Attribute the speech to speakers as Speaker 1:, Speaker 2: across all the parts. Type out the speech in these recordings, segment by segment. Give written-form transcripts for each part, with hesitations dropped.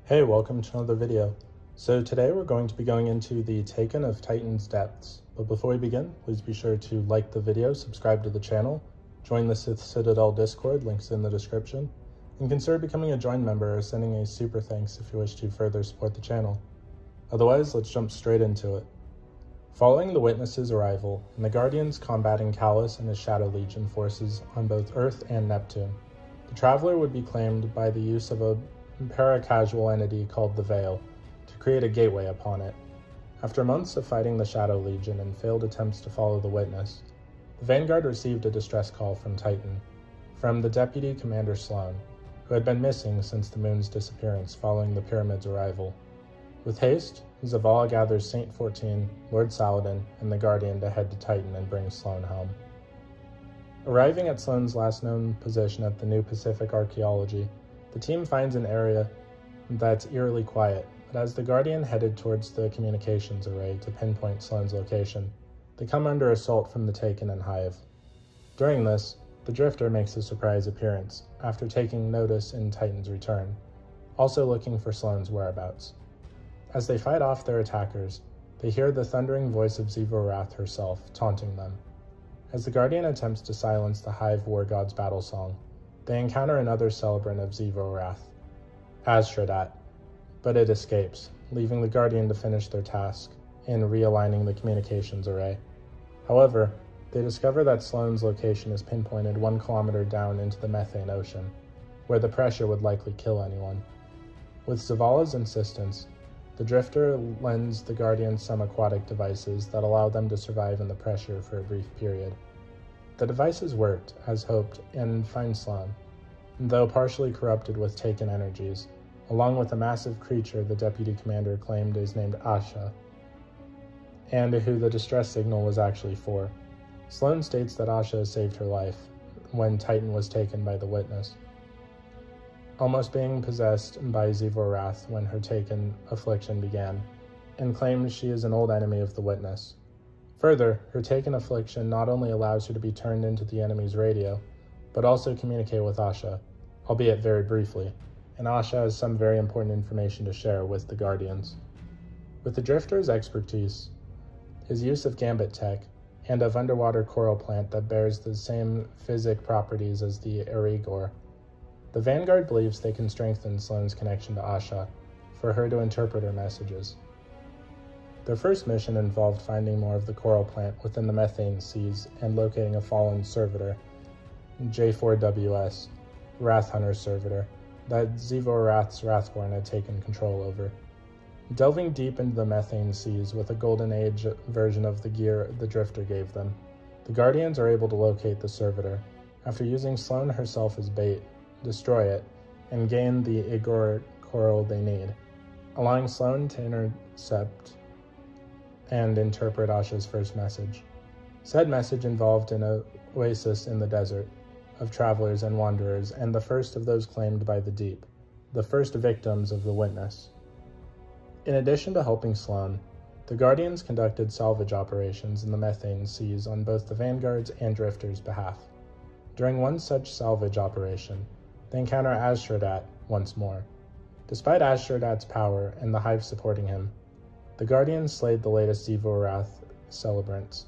Speaker 1: Hey, welcome to another video. So today we're going to be going into the Taken of Titan's Depths. But before we begin, please be sure to like the video, subscribe to the channel, join the Sith Citadel Discord, links in the description, and consider becoming a join member or sending a super thanks if you wish to further support the channel. Otherwise, let's jump straight into it. Following the Witness's arrival, and the Guardians combating Callus and his Shadow Legion forces on both Earth and Neptune, the Traveler would be claimed by the use of a para-casual entity called the Veil to create a gateway upon it. After months of fighting the Shadow Legion and failed attempts to follow the Witness, the Vanguard received a distress call from Titan, from the Deputy Commander Sloane, who had been missing since the moon's disappearance following the Pyramid's arrival. With haste, Zavala gathers Saint 14, Lord Saladin, and the Guardian to head to Titan and bring Sloane home. Arriving at Sloane's last known position at the New Pacific Archaeology, the team finds an area that's eerily quiet, but as the Guardian headed towards the communications array to pinpoint Sloane's location, they come under assault from the Taken and Hive. During this, the Drifter makes a surprise appearance, after taking notice in Titan's return, also looking for Sloane's whereabouts. As they fight off their attackers, they hear the thundering voice of Xivu herself, taunting them. As the Guardian attempts to silence the Hive War God's battle song, they encounter another celebrant of Xivu, Ashradat, but it escapes, leaving the Guardian to finish their task in realigning the communications array. However, they discover that Sloane's location is pinpointed 1 kilometer down into the Methane Ocean, where the pressure would likely kill anyone. With Zavala's insistence, the Drifter lends the Guardians some aquatic devices that allow them to survive in the pressure for a brief period. The devices worked, as hoped, and find Sloane, though partially corrupted with Taken energies, along with a massive creature the Deputy Commander claimed is named Asha, and who the distress signal was actually for. Sloane states that Asha saved her life when Titan was taken by the Witness, almost being possessed by Xivu when her Taken affliction began, and claims she is an old enemy of the Witness. Further, her Taken affliction not only allows her to be turned into the enemy's radio, but also communicate with Asha, albeit very briefly, and Asha has some very important information to share with the Guardians. With the Drifter's expertise, his use of gambit tech, and of underwater coral plant that bears the same physic properties as the Erigor, the Vanguard believes they can strengthen Sloane's connection to Asha for her to interpret her messages. Their first mission involved finding more of the coral plant within the methane seas and locating a fallen servitor, J4WS, Wrathhunter's servitor, that Xivu Wrathborn had taken control over. Delving deep into the methane seas with a Golden Age version of the gear the Drifter gave them, the Guardians are able to locate the servitor, after using Sloane herself as bait, destroy it, and gain the Igor coral they need, allowing Sloane to intercept and interpret Asha's first message. Said message involved an oasis in the desert of travelers and wanderers, and the first of those claimed by the deep, the first victims of the Witness. In addition to helping Sloane, the Guardians conducted salvage operations in the methane seas on both the Vanguard's and Drifter's behalf. During one such salvage operation, they encounter Ashradat once more. Despite Ashradat's power and the Hive supporting him, the Guardians slayed the latest Xivu celebrants.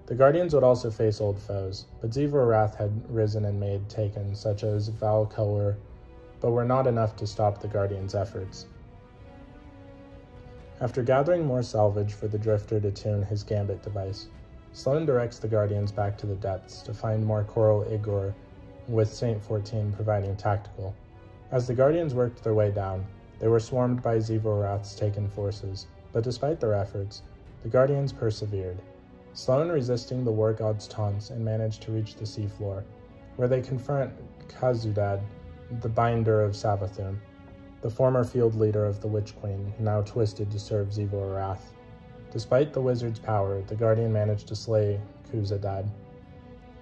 Speaker 1: The Guardians would also face old foes, but Xivu had risen and made Taken, such as Valkelwer, but were not enough to stop the Guardians' efforts. After gathering more salvage for the Drifter to tune his gambit device, Sloane directs the Guardians back to the depths to find more coral Igor, with Saint 14 providing tactical. As the Guardians worked their way down, they were swarmed by Xivu Taken forces, but despite their efforts, the Guardians persevered, Sloane resisting the War God's taunts and managed to reach the seafloor, where they confront Khazudad, the Binder of Savathun, the former field leader of the Witch Queen, now twisted to serve Xivu. Despite the wizard's power, the Guardian managed to slay Khazudad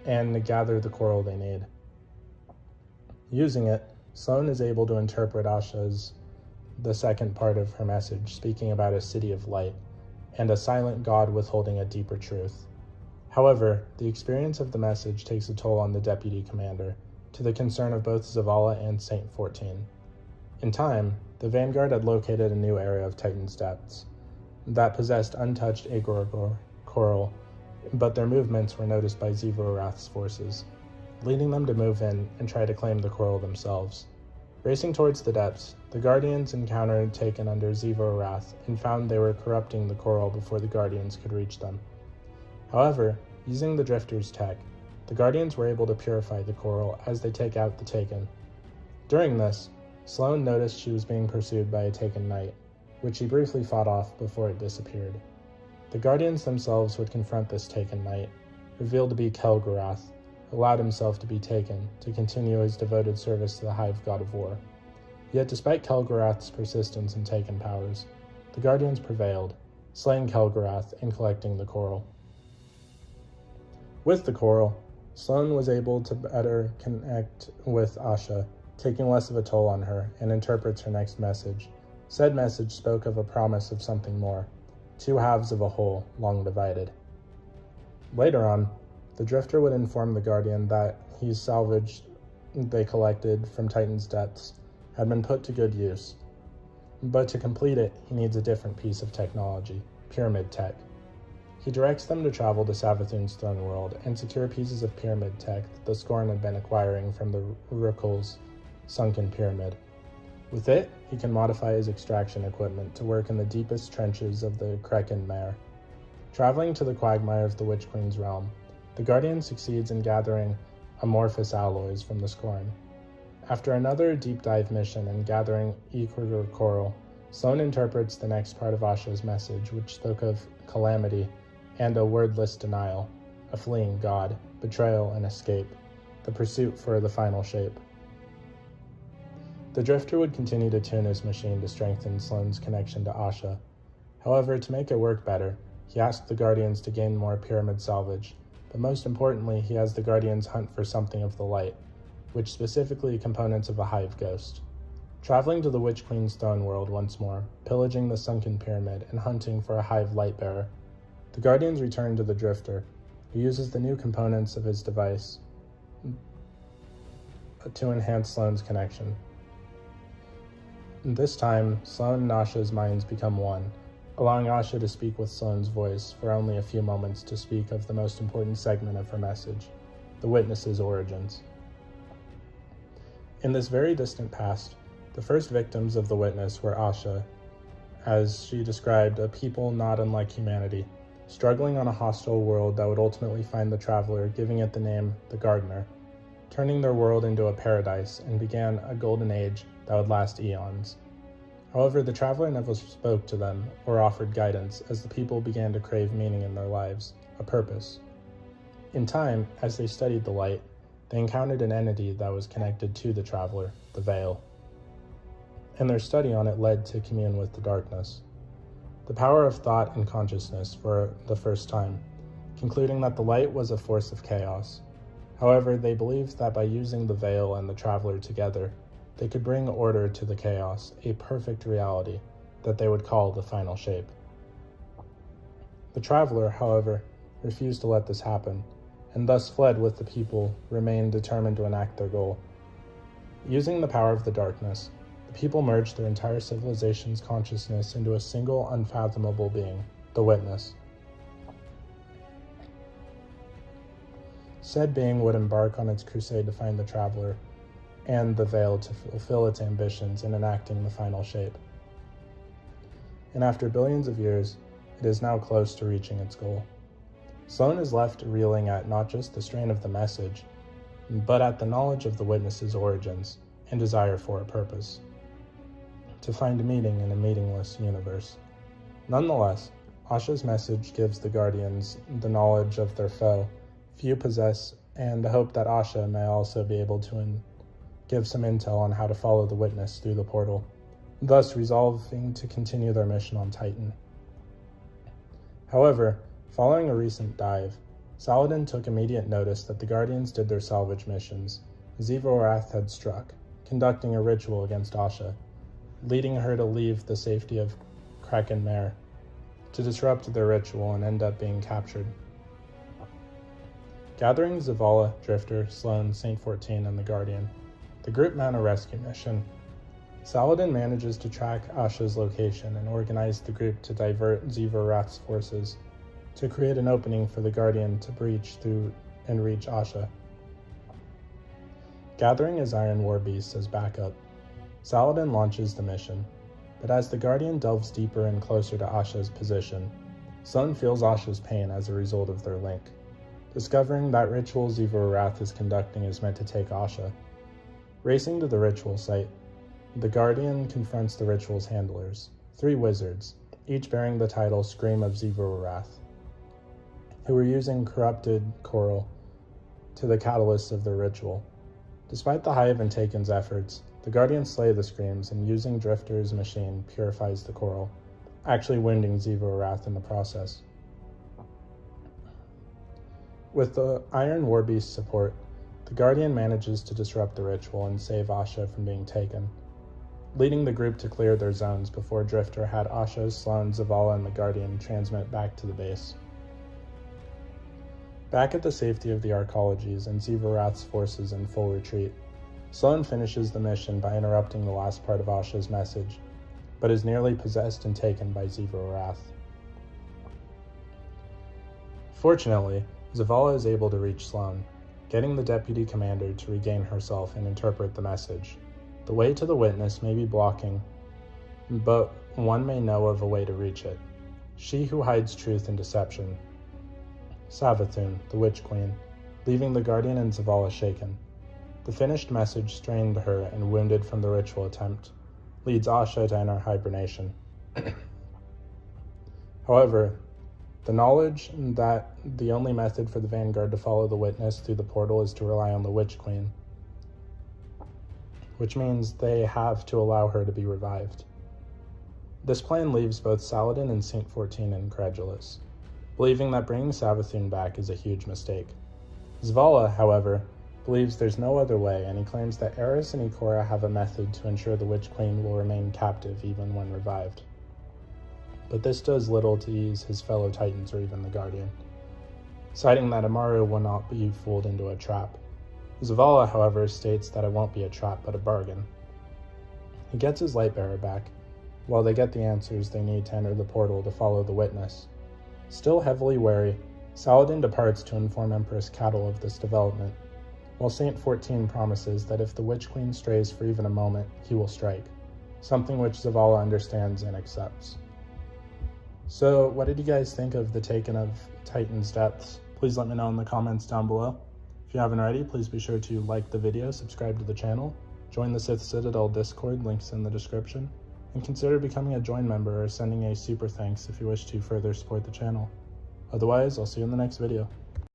Speaker 1: and gather the coral they need. Using it, Sloane is able to interpret Asha's the second part of her message, speaking about a city of light, and a silent God withholding a deeper truth. However, the experience of the message takes a toll on the Deputy Commander, to the concern of both Zavala and Saint 14. In time, the Vanguard had located a new area of Titan's depths that possessed untouched exegol coral, but their movements were noticed by Xevorath's forces, leading them to move in and try to claim the coral themselves. Racing towards the depths, the Guardians encountered Taken under Xevorath and found they were corrupting the coral before the Guardians could reach them. However, using the Drifter's tech, the Guardians were able to purify the coral as they take out the Taken. During this, Sloane noticed she was being pursued by a Taken Knight, which she briefly fought off before it disappeared. The Guardians themselves would confront this Taken Knight, revealed to be Kel'Garath, who allowed himself to be taken to continue his devoted service to the Hive God of War. Yet despite Kel'Garath's persistence and Taken powers, the Guardians prevailed, slaying Kel'Garath and collecting the coral. With the coral, Sloane was able to better connect with Asha, taking less of a toll on her, and interprets her next message. Said message spoke of a promise of something more, two halves of a whole, long divided. Later on, the Drifter would inform the Guardian that his salvage they collected from Titan's depths had been put to good use. But to complete it, he needs a different piece of technology, pyramid tech. He directs them to travel to Savathun's throne world and secure pieces of pyramid tech that the Scorn had been acquiring from the Urukul's sunken pyramid. With it, he can modify his extraction equipment to work in the deepest trenches of the Kraken Mare. Traveling to the quagmire of the Witch Queen's realm, the Guardian succeeds in gathering amorphous alloys from the Scorn. After another deep dive mission and gathering exegol coral, Sloane interprets the next part of Asha's message, which spoke of calamity and a wordless denial, a fleeing god, betrayal and escape, the pursuit for the final shape. The Drifter would continue to tune his machine to strengthen Sloane's connection to Asha. However, to make it work better, he asked the Guardians to gain more pyramid salvage, but most importantly, he has the Guardians hunt for something of the light, which specifically components of a hive ghost. Traveling to the Witch Queen's throne world once more, pillaging the sunken pyramid, and hunting for a hive light bearer, the Guardians return to the Drifter, who uses the new components of his device to enhance Sloane's connection. This time, Sloane and Asha's minds become one, allowing Asha to speak with Sloane's voice for only a few moments to speak of the most important segment of her message, the Witness's origins. In this very distant past, the first victims of the Witness were Asha, as she described a people not unlike humanity, struggling on a hostile world that would ultimately find the Traveler, giving it the name the Gardener, turning their world into a paradise and began a golden age that would last eons. However, the Traveler never spoke to them or offered guidance as the people began to crave meaning in their lives, a purpose. In time, as they studied the light, they encountered an entity that was connected to the Traveler, the Veil, and their study on it led to commune with the darkness. The power of thought and consciousness for the first time, concluding that the light was a force of chaos. However, they believed that by using the Veil and the Traveler together, they could bring order to the chaos, a perfect reality that they would call the final shape. The Traveler, however, refused to let this happen, and thus fled with the people, remained determined to enact their goal. Using the power of the darkness, the people merged their entire civilization's consciousness into a single unfathomable being, the Witness. Said being would embark on its crusade to find the Traveler and the Veil to fulfill its ambitions in enacting the final shape. And after billions of years, it is now close to reaching its goal. Sloane is left reeling at not just the strain of the message, but at the knowledge of the Witness's origins and desire for a purpose, to find meaning in a meaningless universe. Nonetheless, Asha's message gives the Guardians the knowledge of their foe few possess, and the hope that Asha may also be able to give some intel on how to follow the Witness through the portal, thus resolving to continue their mission on Titan. However, following a recent dive, Saladin took immediate notice that the Guardians did their salvage missions. Xevorath had struck, conducting a ritual against Asha, leading her to leave the safety of Kraken Mare, to disrupt their ritual and end up being captured. Gathering Zavala, Drifter, Sloane, Saint 14, and the Guardian, the group mount a rescue mission. Saladin manages to track Asha's location and organize the group to divert Xivor-Rath's forces to create an opening for the Guardian to breach through and reach Asha. Gathering his Iron War Beasts as backup, Saladin launches the mission, but as the Guardian delves deeper and closer to Asha's position, Sloane feels Asha's pain as a result of their link, discovering that ritual Xivor-Rath is conducting is meant to take Asha. Racing to the ritual site, the Guardian confronts the ritual's handlers, 3 wizards, each bearing the title Scream of Xivor-Rath, who were using corrupted coral to the catalyst of their ritual. Despite the Hive and Taken's efforts, the Guardians slay the Screams and using Drifter's machine purifies the coral, actually wounding Xivor-Rath in the process. With the Iron Warbeast's support, the Guardian manages to disrupt the ritual and save Asha from being taken, leading the group to clear their zones before Drifter had Asha, Sloane, Zavala, and the Guardian transmit back to the base. Back at the safety of the Arcologies and Xivor-Rath's forces in full retreat, Sloane finishes the mission by interrupting the last part of Asha's message, but is nearly possessed and taken by Xivor-Rath. Fortunately, Zavala is able to reach Sloane, getting the deputy commander to regain herself and interpret the message. The way to the witness may be blocking, but one may know of a way to reach it. She who hides truth in deception. Savathun, the Witch Queen, leaving the Guardian and Zavala shaken. The finished message strained her and wounded from the ritual attempt, leads Asha to enter hibernation. However, the knowledge that the only method for the Vanguard to follow the witness through the portal is to rely on the Witch Queen, which means they have to allow her to be revived. This plan leaves both Saladin and Saint 14 incredulous, believing that bringing Savathun back is a huge mistake. Zavala, however, believes there's no other way, and he claims that Eris and Ikora have a method to ensure the Witch Queen will remain captive even when revived. But this does little to ease his fellow Titans or even the Guardian, citing that Amaru will not be fooled into a trap. Zavala, however, states that it won't be a trap but a bargain. He gets his Lightbearer back, while they get the answers they need to enter the portal to follow the witness. Still heavily wary, Saladin departs to inform Empress Cattle of this development, while Saint 14 promises that if the Witch Queen strays for even a moment, he will strike, something which Zavala understands and accepts. So, what did you guys think of the Taken of Titan's Depths? Please let me know in the comments down below. If you haven't already, please be sure to like the video, subscribe to the channel, join the Sith Citadel Discord, links in the description, and consider becoming a join member or sending a super thanks if you wish to further support the channel. Otherwise, I'll see you in the next video.